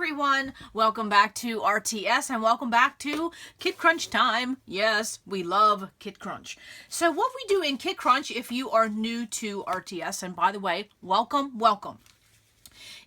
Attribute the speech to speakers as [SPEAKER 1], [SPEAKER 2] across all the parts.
[SPEAKER 1] everyone, welcome back to RTS and welcome back to Kit Krunch time. Yes, we love Kit Krunch. So what we do in Kit Krunch, if you are new to RTS, and by the way, welcome,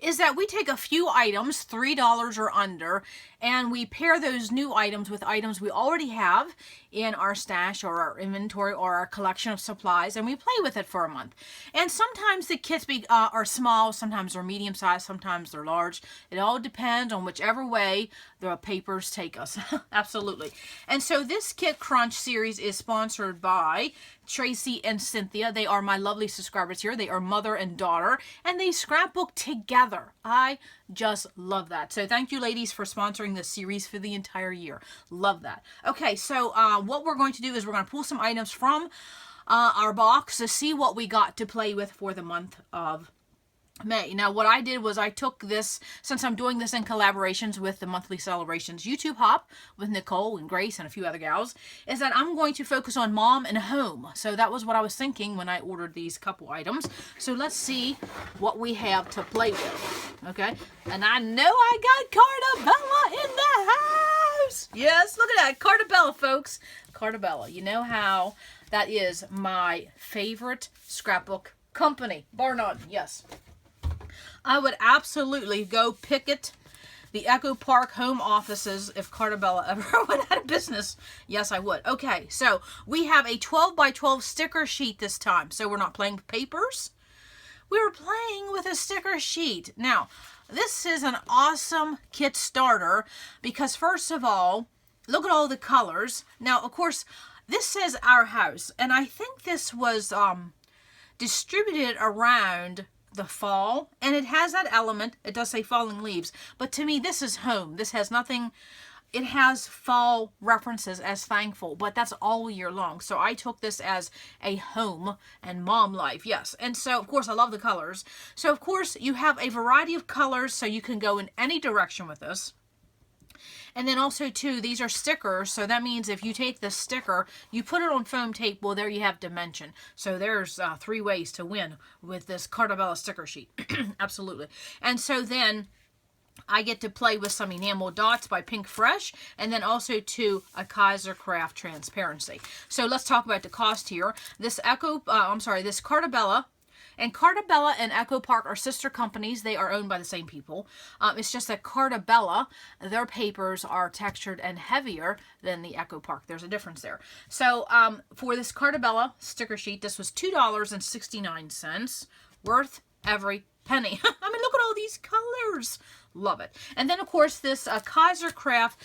[SPEAKER 1] is that we take a few items, $3 or under, and we pair those new items with items we already have in our stash or our inventory or our collection of supplies, and we play with it for a month. And sometimes the kits are small, sometimes they're medium sized, sometimes they're large. It all depends on whichever way the papers take us. Absolutely. And so this Kit Krunch series is sponsored by Tracy and Cynthia. They are my lovely subscribers here. They are mother and daughter, and they scrapbook together. I just love that. So thank you, ladies, for sponsoring this series for the entire year. Love that. Okay, so what we're going to do is we're going to pull some items from our box to see what we got to play with for the month of May. Now, what I did was I took this, since I'm doing this in collaborations with the monthly celebrations YouTube Hop with Nicole and Grace and a few other gals, is that I'm going to focus on mom and home. So that was what I was thinking when I ordered these couple items. So let's see what we have to play with. Okay, and I know I got Cartabella in the house. Yes, look at that, Cartabella, folks. Cartabella. You know how that is my favorite scrapbook company, bar none. Yes. I would absolutely go picket the Echo Park home offices if Cartabella ever went out of business. Yes, I would. Okay, so we have a 12 by 12 sticker sheet this time. So we're not playing with papers. We were playing with a sticker sheet. Now, this is an awesome kit starter because, first of all, look at all the colors. Now, of course, this says Our House, and I think this was distributed around the fall, and it has that element. It does say falling leaves, but to me this is home. This has nothing. It has fall references as thankful, but that's all year long. So I took this as a home and mom life. Yes. And so of course I love the colors. So of course you have a variety of colors, so you can go in any direction with this. And then also, too, these are stickers, so that means if you take the sticker, you put it on foam tape, well, there you have dimension. So there's 3 ways to win with this Cartabella sticker sheet. Absolutely. And so then I get to play with some enamel dots by Pinkfresh, and then also, too, a Kaiser Craft transparency. So let's talk about the cost here. This this Cartabella. And Cartabella and Echo Park are sister companies. They are owned by the same people. It's just that Cartabella, their papers are textured and heavier than the Echo Park. There's a difference there. So for this Cartabella sticker sheet, this was $2.69. Worth every penny. I mean, look at all these colors. Love it. And then, of course, this Kaiser Craft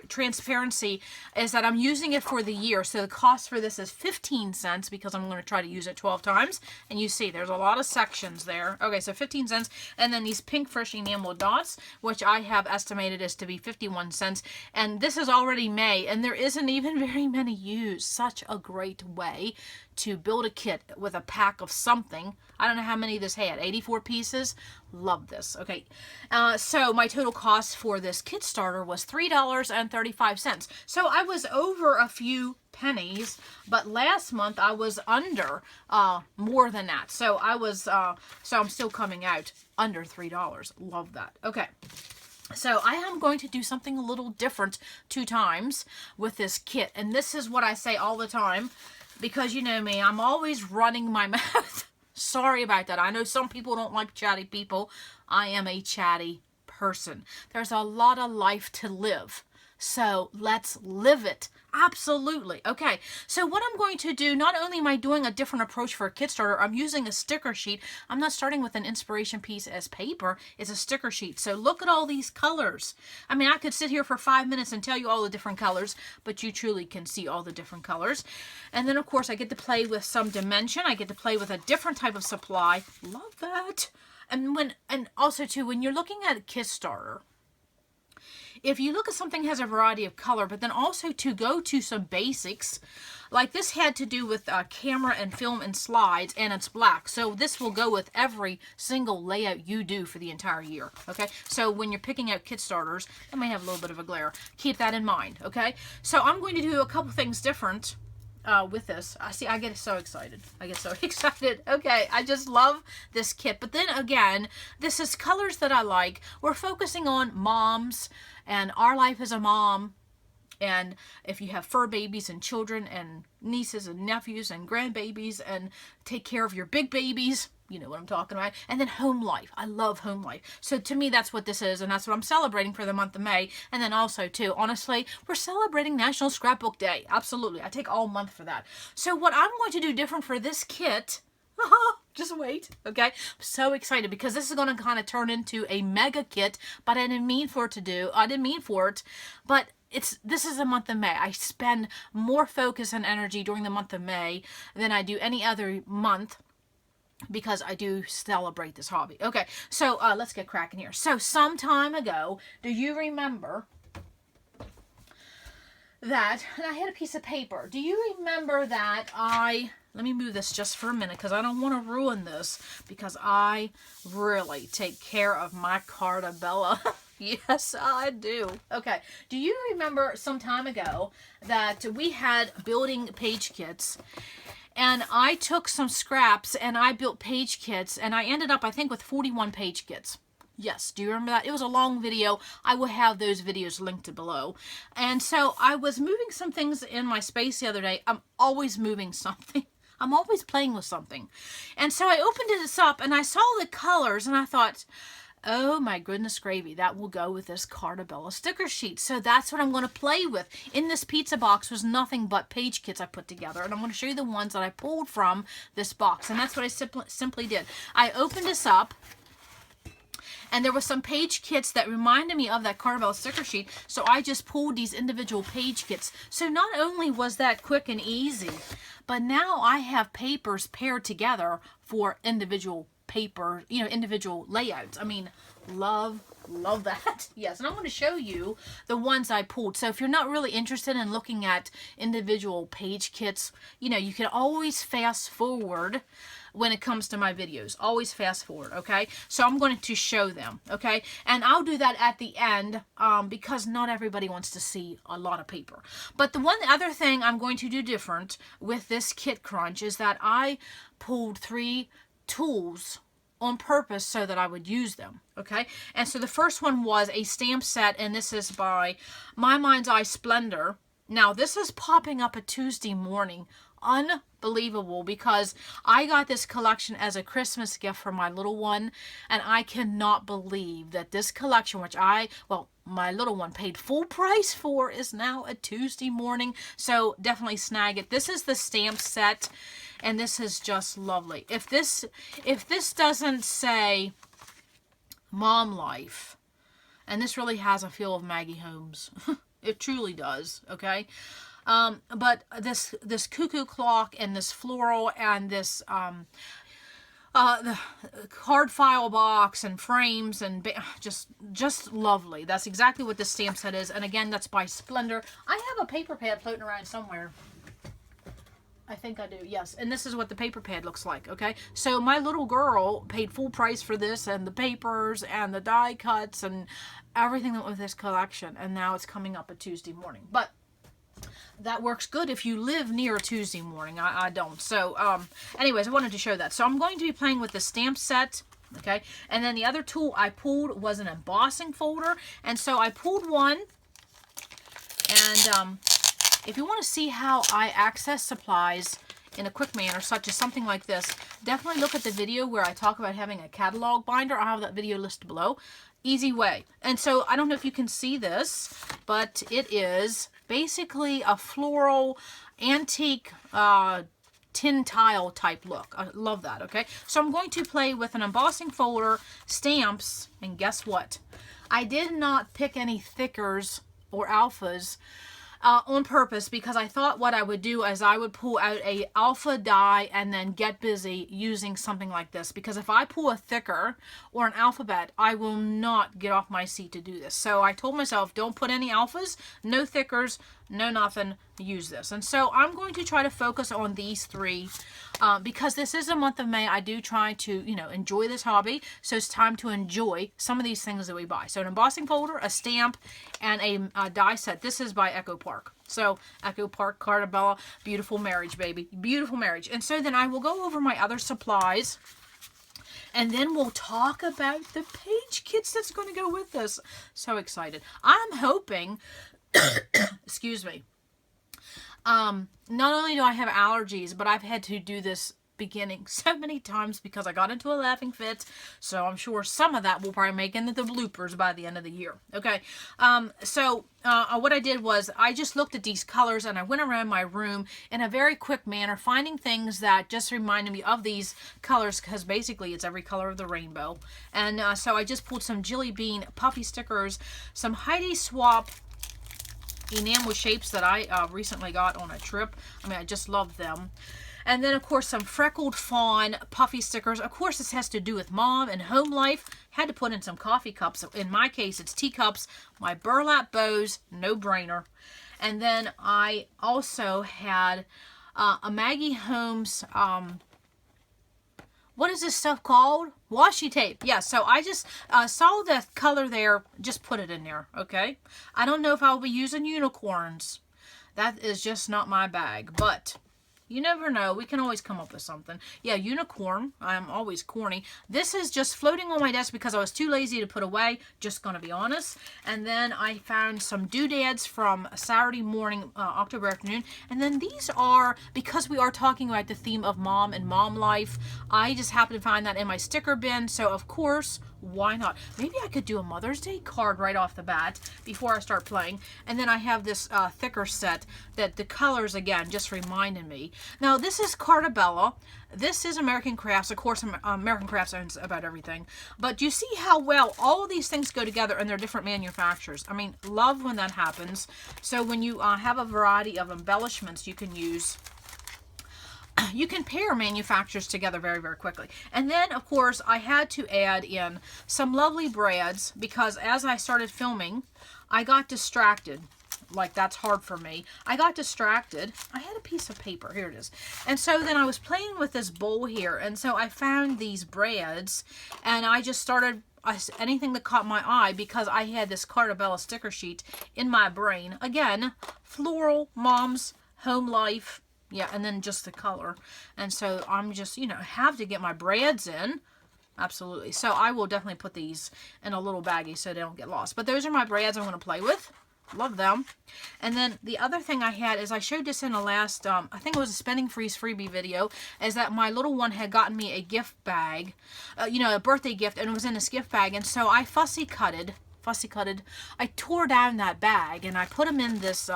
[SPEAKER 1] transparency is that I'm using it for the year. So the cost for this is 15 cents because I'm going to try to use it 12 times. And you see, there's a lot of sections there. Okay, so 15 cents. And then these Pinkfresh enamel dots, which I have estimated is to be 51 cents. And this is already May, and there isn't even very many used. Such a great way to build a kit with a pack of something. I don't know how many this had. 84 pieces. Love this. Okay, so my total cost for this kit starter was $3.35. So I was over a few pennies, but last month I was under more than that. So I was so I'm still coming out under $3. Love that. Okay. So I am going to do something a little different 2 times with this kit, and this is what I say all the time because you know me, I'm always running my mouth. Sorry about that. I know some people don't like chatty people. I am a chatty person. There's a lot of life to live. So let's live it. Absolutely. Okay, so what I'm going to do, not only am I doing a different approach for a kit starter, I'm using a sticker sheet. I'm not starting with an inspiration piece as paper. It's a sticker sheet. So look at all these colors. I mean, I could sit here for 5 minutes and tell you all the different colors, but you truly can see all the different colors. And then, of course, I get to play with some dimension. I get to play with a different type of supply. Love that. And also, too, when you're looking at a kit starter, if you look at something that has a variety of color, but then also to go to some basics, like this had to do with camera and film and slides, and it's black. So this will go with every single layout you do for the entire year, okay? So when you're picking out kit starters, it may have a little bit of a glare. Keep that in mind, okay? So I'm going to do a couple things different with this. I get so excited. I get so excited. Okay, I just love this kit. But then again, this is colors that I like. We're focusing on moms and our life as a mom. And if you have fur babies and children and nieces and nephews and grandbabies and take care of your big babies, you know what I'm talking about. And then home life. I love home life. So to me, that's what this is. And that's what I'm celebrating for the month of May. And then also too, honestly, we're celebrating National Scrapbook Day. Absolutely. I take all month for that. So what I'm going to do different for this kit, just wait, okay? I'm so excited because this is going to kind of turn into a mega kit, but I didn't mean for it, but this is the month of May. I spend more focus and energy during the month of May than I do any other month because I do celebrate this hobby. Okay, so let's get cracking here. So some time ago, do you remember that, and I had a piece of paper. Do you remember that let me move this just for a minute because I don't want to ruin this because I really take care of my Cartabella. Yes, I do. Okay, do you remember some time ago that we had building page kits and I took some scraps and I built page kits and I ended up, I think, with 41 page kits. Yes, do you remember that? It was a long video. I will have those videos linked below. And so I was moving some things in my space the other day. I'm always moving something. I'm always playing with something. And so I opened this up and I saw the colors and I thought, oh my goodness gravy, that will go with this Cartabella sticker sheet. So that's what I'm going to play with. In this pizza box was nothing but page kits I put together. And I'm going to show you the ones that I pulled from this box. And that's what I simply did. I opened this up. And there were some page kits that reminded me of that Cartabella sticker sheet. So I just pulled these individual page kits. So not only was that quick and easy, but now I have papers paired together for individual paper, you know, individual layouts. I mean, love that. Yes, and I'm going to show you the ones I pulled. So if you're not really interested in looking at individual page kits, you know, you can always fast forward when it comes to my videos. Always fast forward, okay? So I'm going to show them, okay? And I'll do that at the end because not everybody wants to see a lot of paper. But the one other thing I'm going to do different with this Kit Krunch is that I pulled 3 tools on purpose so that I would use them, okay? And so the first one was a stamp set, and this is by My Mind's Eye Splendor. Now, this is popping up a Tuesday morning. Unbelievable, because I got this collection as a Christmas gift for my little one, and I cannot believe that this collection, which my little one paid full price for, is now a Tuesday morning. So definitely snag it. This is the stamp set, and this is just lovely. If this doesn't say Mom Life, and this really has a feel of Maggie Holmes. It truly does, okay? But this cuckoo clock and this floral and this the card file box and frames and just lovely. That's exactly what this stamp set is. And again, that's by Splendor. I have a paper pad floating around somewhere. I think I do, yes. And this is what the paper pad looks like, okay? So my little girl paid full price for this and the papers and the die cuts and everything that went with this collection. And now it's coming up a Tuesday morning. But that works good if you live near a Tuesday morning. I don't. So, anyways, I wanted to show that. So I'm going to be playing with the stamp set, okay? And then the other tool I pulled was an embossing folder. And so I pulled one. And if you want to see how I access supplies in a quick manner, such as something like this, definitely look at the video where I talk about having a catalog binder. I'll have that video listed below. Easy way. And so I don't know if you can see this, but it is basically a floral antique tin tile type look. I love that, okay? So I'm going to play with an embossing folder, stamps, and guess what? I did not pick any thickers or alphas on purpose, because I thought what I would do is I would pull out a alpha die and then get busy using something like this, because if I pull a thicker or an alphabet, I will not get off my seat to do this. So I told myself, don't put any alphas, no thickers, no nothing, use this. And so I'm going to try to focus on these three because this is the month of May. I do try to, you know, enjoy this hobby. So it's time to enjoy some of these things that we buy. So an embossing folder, a stamp, and a die set. This is by Echo Park. So Echo Park, Cartabella, beautiful marriage, baby. Beautiful marriage. And so then I will go over my other supplies. And then we'll talk about the page kits that's going to go with this. So excited. I'm hoping, excuse me, not only do I have allergies, but I've had to do this beginning so many times because I got into a laughing fit. So I'm sure some of that will probably make into the bloopers by the end of the year. Okay. What I did was I just looked at these colors and I went around my room in a very quick manner, finding things that just reminded me of these colors because basically it's every color of the rainbow. And so I just pulled some Jelly Bean puffy stickers, some Heidi Swap enamel shapes that I recently got on a trip. I mean, I just love them. And then, of course, some Freckled Fawn puffy stickers. Of course, this has to do with mom and home life. Had to put in some coffee cups. In my case, it's teacups. My burlap bows, no brainer. And then I also had a Maggie Holmes, what is this stuff called? Washi tape. Yeah, so I just saw the color there. Just put it in there, okay? I don't know if I'll be using unicorns. That is just not my bag, but you never know. We can always come up with something. Yeah, unicorn. I'm always corny. This is just floating on my desk because I was too lazy to put away. Just going to be honest. And then I found some doodads from Saturday morning, October afternoon. And then these are, because we are talking about the theme of mom and mom life, I just happened to find that in my sticker bin. So, of course, why not? Maybe I could do a Mother's Day card right off the bat before I start playing. And then I have this thicker set that the colors, again, just reminded me. Now, this is Cartabella. This is American Crafts. Of course, American Crafts owns about everything. But you see how well all of these things go together and they're different manufacturers. I mean, love when that happens. So when you have a variety of embellishments you can use, you can pair manufacturers together very, very quickly. And then, of course, I had to add in some lovely brads because as I started filming, I got distracted. Like, that's hard for me. I got distracted. I had a piece of paper. Here it is. And so then I was playing with this bowl here. And so I found these brads. And I just started anything that caught my eye because I had this Cartabella sticker sheet in my brain. Again, floral, mom's, home life. Yeah, and then just the color. And so I'm just, you know, have to get my brads in. Absolutely. So I will definitely put these in a little baggie so they don't get lost. But those are my brads I'm going to play with. Love them. And then the other thing I had is I showed this in the last, I think it was a Spending Freeze freebie video, is that my little one had gotten me a gift bag, you know, a birthday gift, and it was in this gift bag. And so I fussy cutted, I tore down that bag and I put them in this,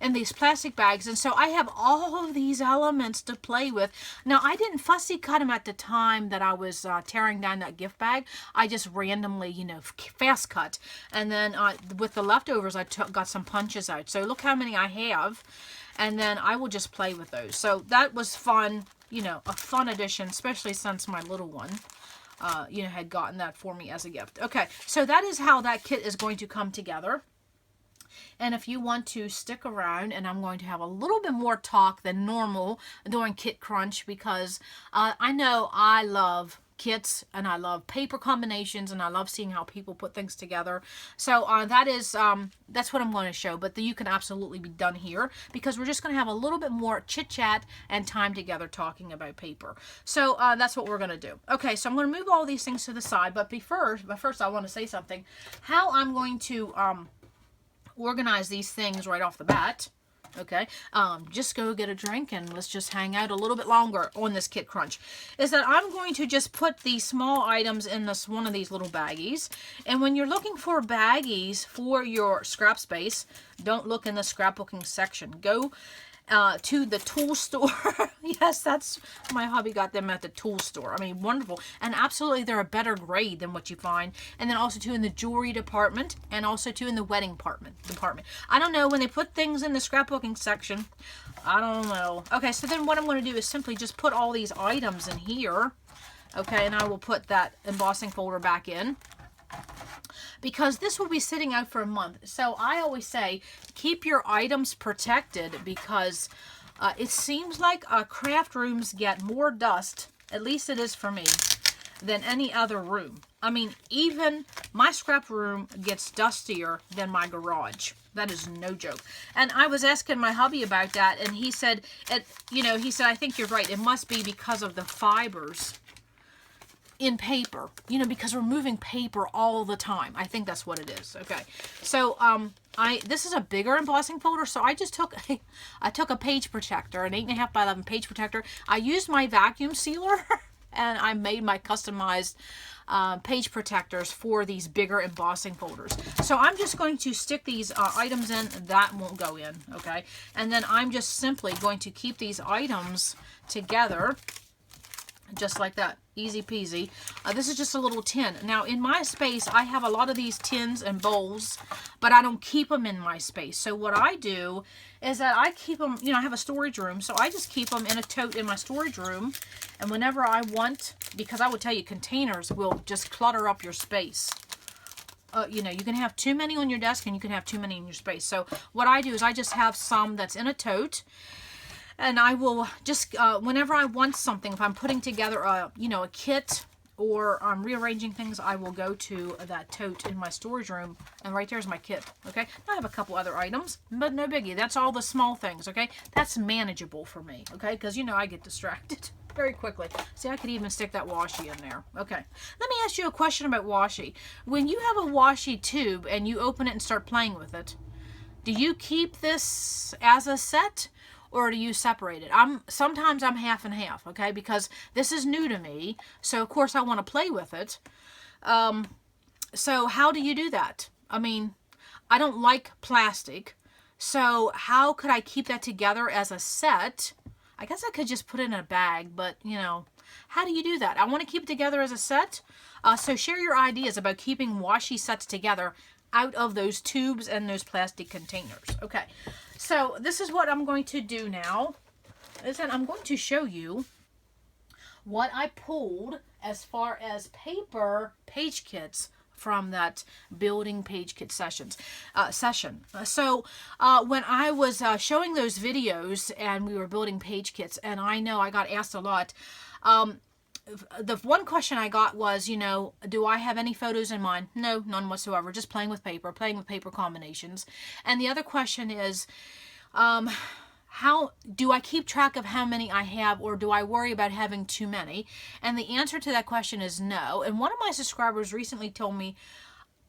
[SPEAKER 1] in these plastic bags. And so I have all of these elements to play with. Now, I didn't fussy cut them at the time that I was tearing down that gift bag. I just randomly, you know, fast cut. And then with the leftovers, I got some punches out. So look how many I have. And then I will just play with those. So that was fun, you know, a fun addition, especially since my little one you know, had gotten that for me as a gift. Okay, so that is how that kit is going to come together. And if you want to stick around, and I'm going to have a little bit more talk than normal during Kit Crunch because I know I love kits and I love paper combinations and I love seeing how people put things together. So that's what I'm going to show, but you can absolutely be done here because we're just going to have a little bit more chit chat and time together talking about paper. So that's what we're going to do. Okay, so I'm going to move all these things to the side, but first I want to say something. How I'm going to organize these things right off the bat. Okay, just go get a drink and let's just hang out a little bit longer on this Kit Crunch. Is that I'm going to just put these small items in this one of these little baggies. And when you're looking for baggies for your scrap space, don't look in the scrapbooking section. Go to the tool store. Yes, that's my hubby got them at the tool store. I mean, wonderful. And absolutely, they're a better grade than what you find. And then also too in the jewelry department and also too in the wedding department. I don't know, when they put things in the scrapbooking section, I don't know. Okay, so then what I'm going to do is simply just put all these items in here. Okay, and I will put that embossing folder back in. because this will be sitting out for a month. So I always say, keep your items protected, because it seems like craft rooms get more dust, at least it is for me, than any other room. I mean, even my scrap room gets dustier than my garage. That is no joke. And I was asking my hubby about that, and he said, he said, I think you're right. It must be because of the fibers in paper, because we're moving paper all the time. I think that's what it is. Okay. So, this is a bigger embossing folder. So I just took a page protector, an 8.5 by 11 page protector. I used my vacuum sealer and I made my customized page protectors for these bigger embossing folders. So I'm just going to stick these items in. That won't go in. Okay. And then I'm just simply going to keep these items together just like that. Easy peasy. This is just a little tin. Now, in my space, I have a lot of these tins and bowls, but I don't keep them in my space. So what I do is that I keep them, I have a storage room, so I just keep them in a tote in my storage room. And whenever I want, because I would tell you, containers will just clutter up your space. You can have too many on your desk and you can have too many in your space. So what I do is I just have some that's in a tote. And I will just, whenever I want something, if I'm putting together a kit or I'm rearranging things, I will go to that tote in my storage room. And right there's my kit, okay? I have a couple other items, but no biggie. That's all the small things, okay? That's manageable for me, okay? Because, I get distracted very quickly. See, I could even stick that washi in there. Okay. Let me ask you a question about washi. When you have a washi tube and you open it and start playing with it, do you keep this as a set? Or do you separate it? Sometimes I'm half and half, okay? Because this is new to me. So, of course, I want to play with it. So, how do you do that? I mean, I don't like plastic. So, how could I keep that together as a set? I guess I could just put it in a bag, but, how do you do that? I want to keep it together as a set. So, share your ideas about keeping washi sets together out of those tubes and those plastic containers. Okay. So this is what I'm going to do now. I'm going to show you what I pulled as far as paper page kits from that building page kit session. So when I was showing those videos and we were building page kits, and I know I got asked a lot, the one question I got was, do I have any photos in mind? No, none whatsoever. Just playing with paper combinations. And the other question is, how do I keep track of how many I have, or do I worry about having too many? And the answer to that question is no. And one of my subscribers recently told me,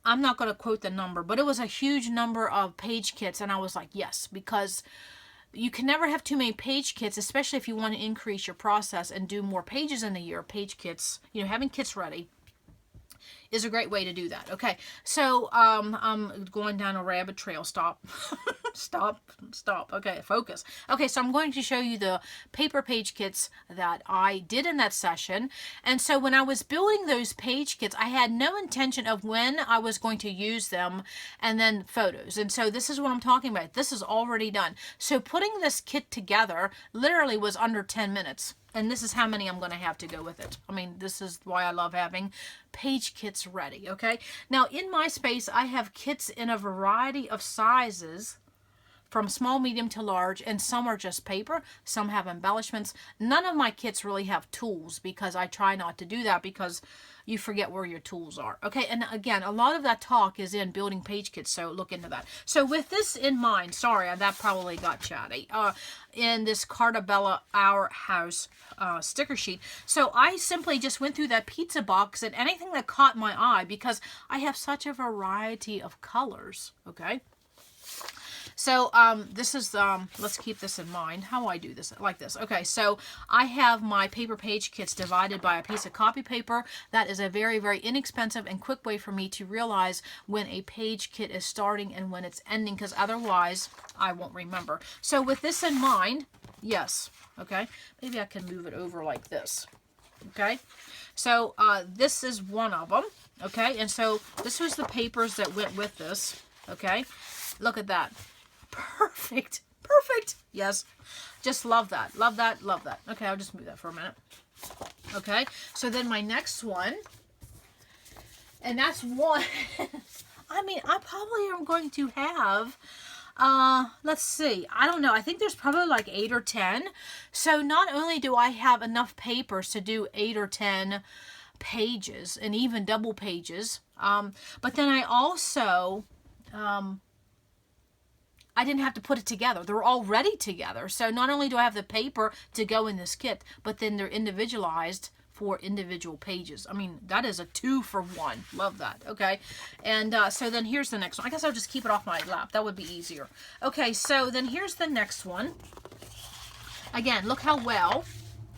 [SPEAKER 1] I'm not going to quote the number, but it was a huge number of page kits. And I was like, yes, because you can never have too many page kits, especially if you want to increase your process and do more pages in a year. Page kits, having kits ready is a great way to do that. Okay, so I'm going down a rabbit trail. Stop. Stop. Okay, focus. Okay, so I'm going to show you the paper page kits that I did in that session. And so when I was building those page kits, I had no intention of when I was going to use them and then photos. And so this is what I'm talking about. This is already done. So putting this kit together literally was under 10 minutes. And this is how many I'm going to have to go with it. I mean, this is why I love having page kits ready, okay? Now, in my space, I have kits in a variety of sizes, from small, medium to large, and some are just paper. Some have embellishments. None of my kits really have tools, because I try not to do that, because you forget where your tools are. Okay, and again, a lot of that talk is in building page kits, so look into that. So with this in mind, sorry, that probably got chatty, in this Cartabella Our House sticker sheet. So I simply just went through that pizza box and anything that caught my eye, because I have such a variety of colors, okay? So this is, let's keep this in mind. How do I do this? Like this. Okay, so I have my paper page kits divided by a piece of copy paper. That is a very, very inexpensive and quick way for me to realize when a page kit is starting and when it's ending, because otherwise I won't remember. So with this in mind, yes, okay, maybe I can move it over like this. Okay, so this is one of them. Okay, and so this was the papers that went with this. Okay, look at that. Perfect. Perfect. Yes. Just love that. Love that. Love that. Okay, I'll just move that for a minute. Okay, so then my next one And that's one. I mean, I probably am going to have, let's see, I don't know. I think there's probably like 8 or 10. So not only do I have enough papers to do 8 or 10 pages and even double pages, but then I also, I didn't have to put it together. They're already together. So not only do I have the paper to go in this kit, but then they're individualized for individual pages. I mean, that is a 2-for-1. Love that. Okay. And so then here's the next one. I guess I'll just keep it off my lap. That would be easier. Okay. So then here's the next one. Again, look how well,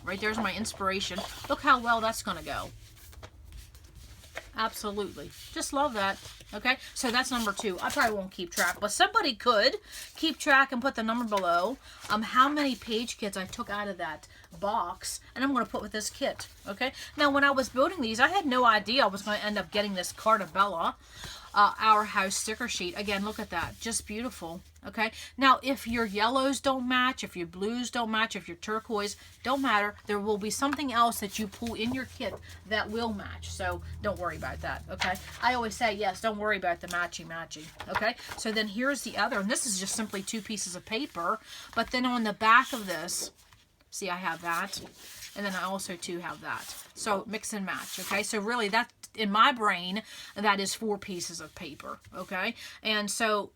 [SPEAKER 1] right there's my inspiration. Look how well that's going to go. Absolutely. Just love that. Okay, so that's number 2. I probably won't keep track, but somebody could keep track and put the number below how many page kits I took out of that box, and I'm going to put with this kit. Okay, now when I was building these, I had no idea I was going to end up getting this Cartabella Our House sticker sheet. Again, look at that, just beautiful. Okay, now if your yellows don't match, if your blues don't match, if your turquoise, don't matter. There will be something else that you pull in your kit that will match. So don't worry about that. Okay, I always say, yes, don't worry about the matching. Okay, so then here's the other, and this is just simply 2 pieces of paper. But then on the back of this, see, I have that, and then I also too have that. So mix and match. Okay, so really that, in my brain, that is 4 pieces of paper. Okay, and so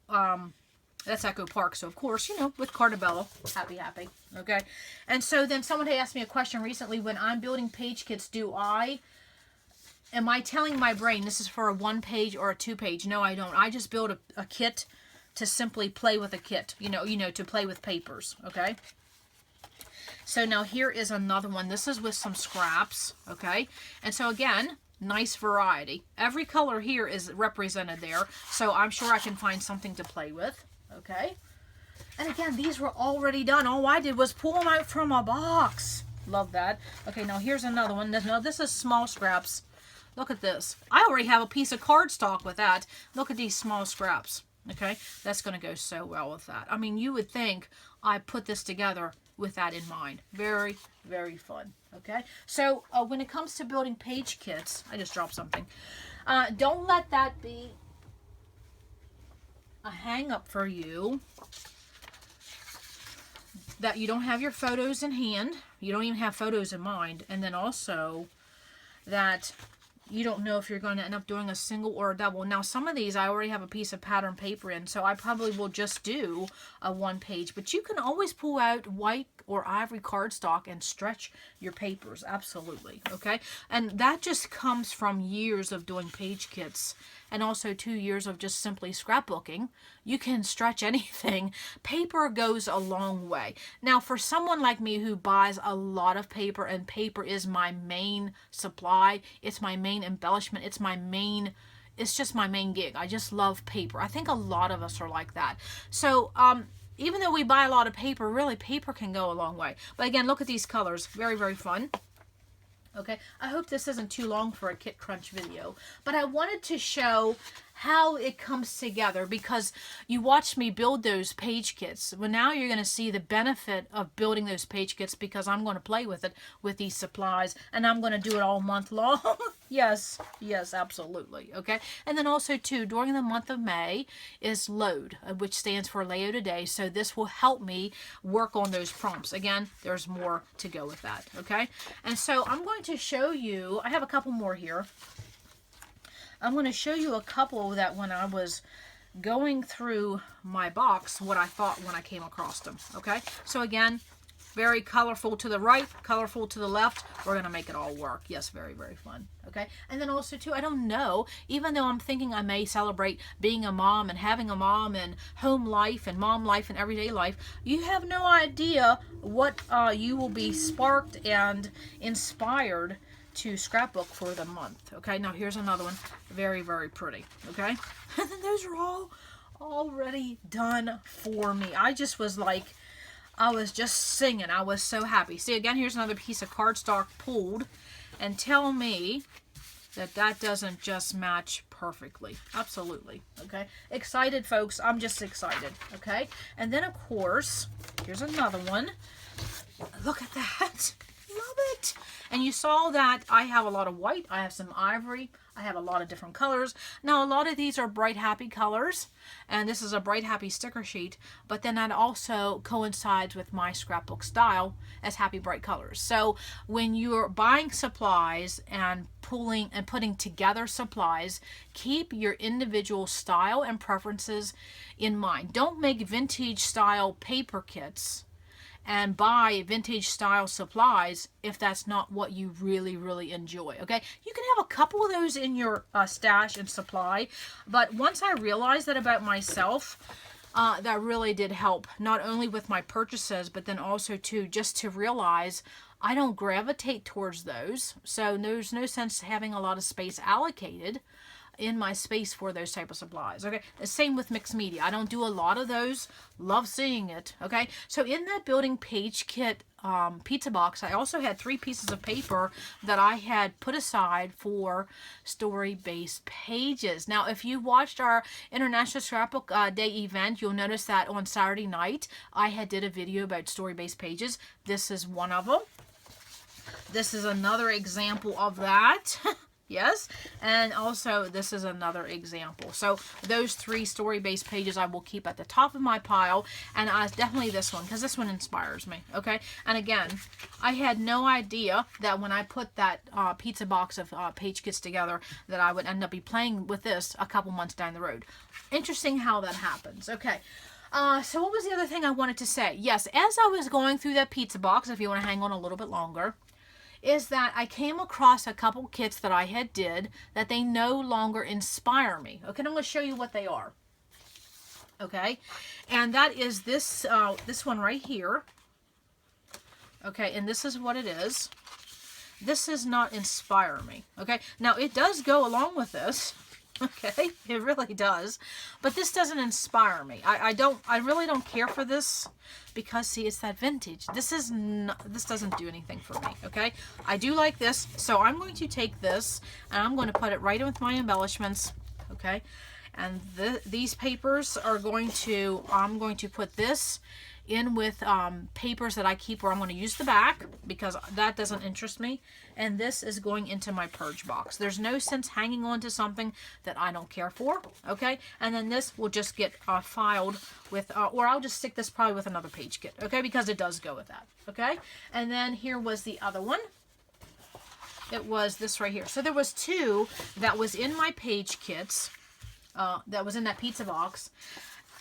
[SPEAKER 1] that's Echo Park. So of course, you know, with Cartabella, happy. Okay, and so then someone had asked me a question recently: when I'm building page kits, am I telling my brain this is for a 1-page or a 2-page? No, I don't. I just build a kit to simply play with a kit. You know, to play with papers. Okay. So now here is another one. This is with some scraps. Okay, and so again, nice variety. Every color here is represented there, so I'm sure I can find something to play with. Okay, and again, these were already done. All I did was pull them out from a box. Love that. Okay, now here's another one. Now this is small scraps. Look at this. I already have a piece of cardstock with that. Look at these small scraps. Okay, that's going to go so well with that. I mean, you would think I put this together with that in mind. Very, very fun. Okay, so when it comes to building page kits, I just dropped something. Don't let that be a hang up for you that you don't have your photos in hand, you don't even have photos in mind, and then also that you don't know if you're going to end up doing a single or a double. Now, some of these I already have a piece of pattern paper in, so I probably will just do a 1-page. But you can always pull out white or ivory cardstock and stretch your papers. Absolutely. Okay? And that just comes from years of doing page kits and also 2 years of just simply scrapbooking. You can stretch anything. Paper goes a long way. Now, for someone like me who buys a lot of paper, and paper is my main supply, it's my main embellishment, it's just my main gig. I just love paper. I think a lot of us are like that. So, even though we buy a lot of paper, really paper can go a long way. But again, look at these colors. Very, very fun. Okay, I hope this isn't too long for a Kit Krunch video, but I wanted to show how it comes together, because you watched me build those page kits. Well, now you're going to see the benefit of building those page kits, because I'm going to play with it with these supplies, and I'm going to do it all month long. Yes, absolutely. Okay, and then also too, during the month of May is Load, which stands for Layout a Day. So this will help me work on those prompts. Again, there's more to go with that. Okay, and so I'm going to show you, I have a couple more here. I'm going to show you a couple that when I was going through my box, what I thought when I came across them. Okay, so again, very colorful to the right, colorful to the left. We're going to make it all work. Yes, very, very fun. Okay, and then also too, I don't know, even though I'm thinking I may celebrate being a mom and having a mom and home life and mom life and everyday life, you have no idea what you will be sparked and inspired to scrapbook for the month. Okay, now here's another one. Very, very pretty. Okay, and then those are all already done for me. I just was like, I was just singing. I was so happy. See, again, here's another piece of cardstock pulled, and tell me that that doesn't just match perfectly. Absolutely. Okay, excited, folks. I'm just excited. Okay, and then of course, here's another one. Look at that. Love it. white. And you saw that I have a lot of white. I have some ivory. I have a lot of different colors. Now, a lot of these are bright, happy colors. And this is a bright, happy sticker sheet. But then that also coincides with my scrapbook style as happy, bright colors. So when you're buying supplies and pulling and putting together supplies, keep your individual style and preferences in mind. Don't make vintage style paper kits and buy vintage style supplies if that's not what you really enjoy. Okay, you can have a couple of those in your stash and supply, but once I realized that about myself, that really did help, not only with my purchases, but then also just to realize I don't gravitate towards those. So there's no sense having a lot of space allocated in my space for those type of supplies. Okay, the same with mixed media. I don't do a lot of those. Love seeing it. Okay, so in that building page kit pizza box, I also had 3 pieces of paper that I had put aside for story-based pages. Now, if you watched our International Scrapbook Day event, you'll notice that on Saturday night I did a video about story-based pages. This is one of them. This is another example of that. Yes, and also this is another example. So those 3 story-based pages I will keep at the top of my pile, and definitely this one, because this one inspires me. Okay, and again, I had no idea that when I put that pizza box of page kits together that I would end up playing with this a couple months down the road. Interesting how that happens. Okay. So what was the other thing I wanted to say? Yes, as I was going through that pizza box, if you want to hang on a little bit longer, is that I came across a couple kits that I had did that they no longer inspire me. Okay, I'm going to show you what they are. Okay, and that is this this one right here. Okay, and this is what it is. This does not inspire me. Okay, now it does go along with this. Okay, it really does, but this doesn't inspire me. I really don't care for this because, see, it's that vintage. This doesn't do anything for me. Okay, I do like this, so I'm going to take this and I'm going to put it right in with my embellishments. Okay, and these papers are I'm going to put this in with papers that I keep where I'm going to use the back because that doesn't interest me, and this is going into my purge box. There's no sense hanging on to something that I don't care for. Okay, and then this will just get filed with or I'll just stick this probably with another page kit. Okay, because it does go with that. Okay, and then here was the other one. It was this right here. So there was 2 that was in my page kits that was in that pizza box.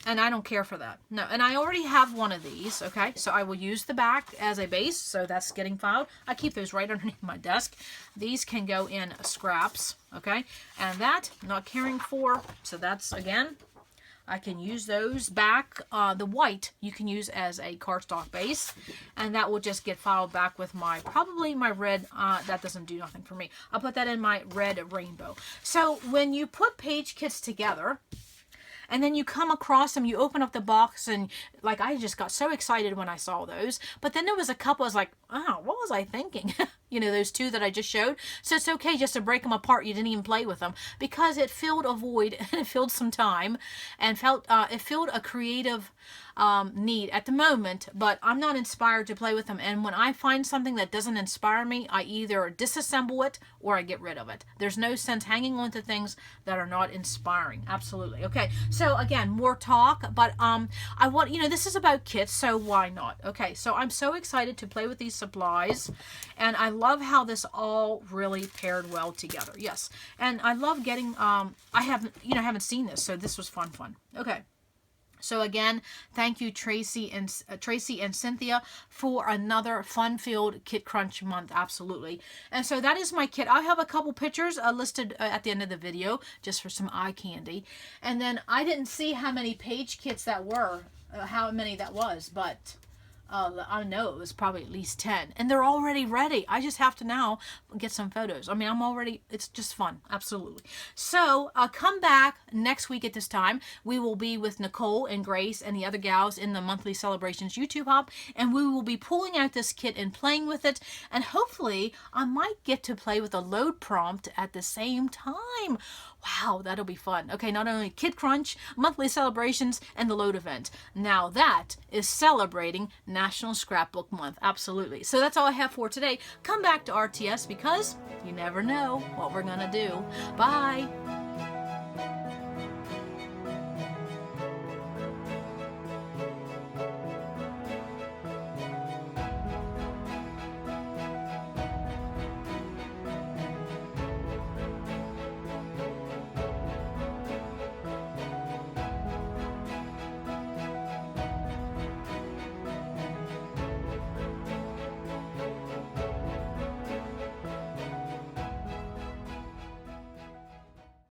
[SPEAKER 1] And I don't care for that. No, and I already have one of these, okay? So I will use the back as a base, so that's getting filed. I keep those right underneath my desk. These can go in scraps, okay? And that, not caring for, so that's, again, I can use those back. The white you can use as a cardstock base, and that will just get filed back with probably my red. That doesn't do nothing for me. I'll put that in my red rainbow. So when you put page kits together, and then you come across them, you open up the box, and like I just got so excited when I saw those. But then there was a couple I was like, oh, what was I thinking? You know, those 2 that I just showed. So it's okay just to break them apart. You didn't even play with them because it filled a void and it filled some time and it filled a creative need at the moment, but I'm not inspired to play with them. And when I find something that doesn't inspire me, I either disassemble it or I get rid of it. There's no sense hanging on to things that are not inspiring. Absolutely. Okay, so again, more talk, but I want, this is about kits, so why not? Okay, so I'm so excited to play with these supplies, and I love how this all really paired well together. Yes, and I love getting I haven't seen this, so this was fun. Okay. So again, thank you Tracy and Cynthia for another fun-filled Kit Crunch month. Absolutely. And so that is my kit. I have a couple pictures listed at the end of the video just for some eye candy. And then I didn't see how many page kits that were, how many that was, but I know it was probably at least 10, and they're already ready. I just have to now get some photos. I mean, it's just fun. Absolutely. So come back next week at this time. We will be with Nicole and Grace and the other gals in the Monthly Celebrations YouTube Hop, and we will be pulling out this kit and playing with it, and hopefully I might get to play with a load prompt at the same time. Wow, that'll be fun. Okay, not only Kid Crunch, monthly celebrations, and the load event. Now that is celebrating National Scrapbook Month. Absolutely. So that's all I have for today. Come back to RTS because you never know what we're going to do. Bye.